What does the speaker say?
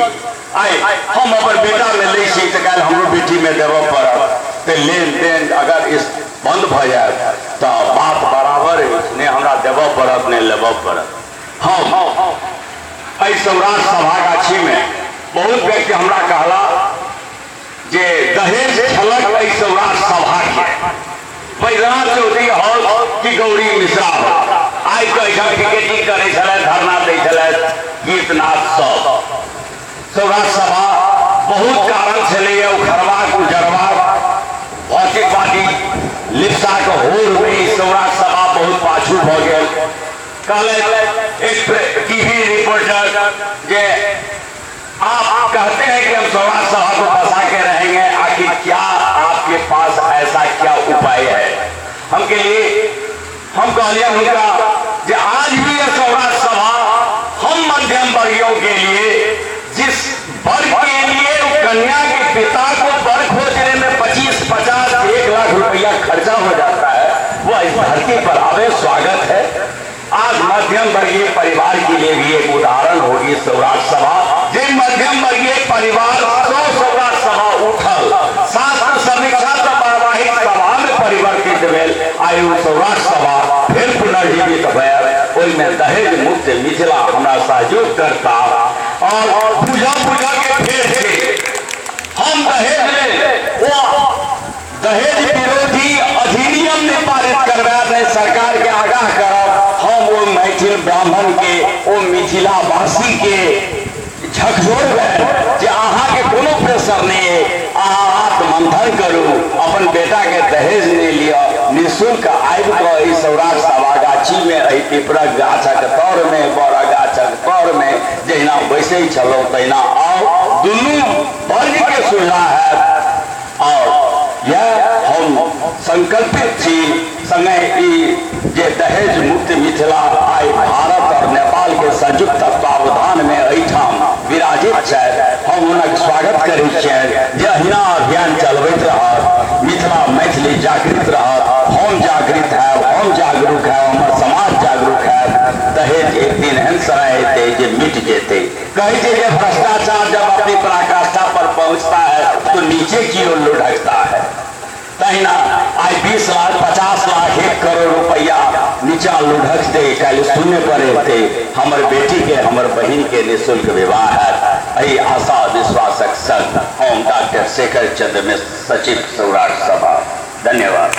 आए हम अपन बेटा में ले सी तो कल हमरो बेटी में देव पड़त लेन देन अगर इस बंद भ जाए तो बात बराबर ने हमरा देव पड़त ने लेव पड़त। हम सौराष्ट्र सभागाछी में बहुत व्यक्ति हमरा कहला जे दहेज छलक सौराष्ट्र सभा के बैद्यनाथ चौधरी हॉल की गौरी मिश्रा आई टिकेटिंग करे धरना दे गीत नाच सब सौराष्ट्र सभा बहुत कारण चले उखड़वा उजरवा भौतिकवादी लिप्सा के होर में सौराष्ट्र सभा बहुत पाछू भ गए। कल एक टीवी रिपोर्टर जे आप कहते हैं कि हम सौराष्ट्र सभा को बसा के रहेंगे, आखिर क्या आपके पास ऐसा क्या उपाय है? हम के लिए हम कहलिए उनका कि आज भी यह सौराष्ट्र सभा हम मध्यम वर्गियों के लिए जिस वर्ग के लिए कन्या के पिता को वर्ग खोजने में 25-50 1 लाख रुपया खर्चा हो जाता है, वह इस धरती पर आवे स्वागत है। आज मध्यम वर्गीय परिवार के लिए भी एक उदाहरण होगी सौराष्ट्र सभा। जिन मध्यम वर्गीय परिवार सौराष्ट्र सभा उठल शास्त्र समीक्षा वैवाहिक सभा में परिवर्तित भेल आयु सौराष्ट्र सभा फिर पुनर्जीवित भेल। में दहेज मुक्त मिथिला हमारा सहयोग करता और पूजा के फिर हम दहेज विरोधी अधिनियम में पारित करवा सरकार के आगाह करब। हम वो मैथिल ब्राह्मण के वो मिथिला वासी के झकझोर अहाँ के कोनो प्रेशर नहीं है, अहाँ आत्मंथन करू, अपन बेटा के दहेज नहीं लिया, निःशुल्क आबि कऽ सौराष्ट्र सभागाछी में पिपरक गाछक तर में बड़ गाछक तर में जहिना बैसे छलहुँ तहिना आओ, दुनू वर्ग के सुविधा है। और यह हम संकल्पित छी संगे जे दहेज मुक्त मिथिला आई भारत और नेपाल के संयुक्त तत्वावधान में एठाम विराजित है। हम उनक स्वागत करै छियै जे अहिना अभियान चलबैत रहत, मिथिला मैथिली जागृत रहत, हम जागृत है, हम जागरूक है, हमार समाज जागरूक है। दहेज एक दिन एहन समय हेतै जे मिट जेतै। कहै छै जे भ्रष्टाचार जब अपनी पराकाष्ठा पर पहुंचता है तो नीचे की ओर लुढ़कता है। तहिना आज 20 लाख 50 लाख 1 करोड़ रुपया नीचा लुढ़क दे कल सुनने पड़े हमर बेटी के हमर बहन के निःशुल्क विवाह है। आशा विश्वासक संग हम डॉक्टर शेखर चंद्र मिश्र सचिव सौराष्ट्र सभा। धन्यवाद।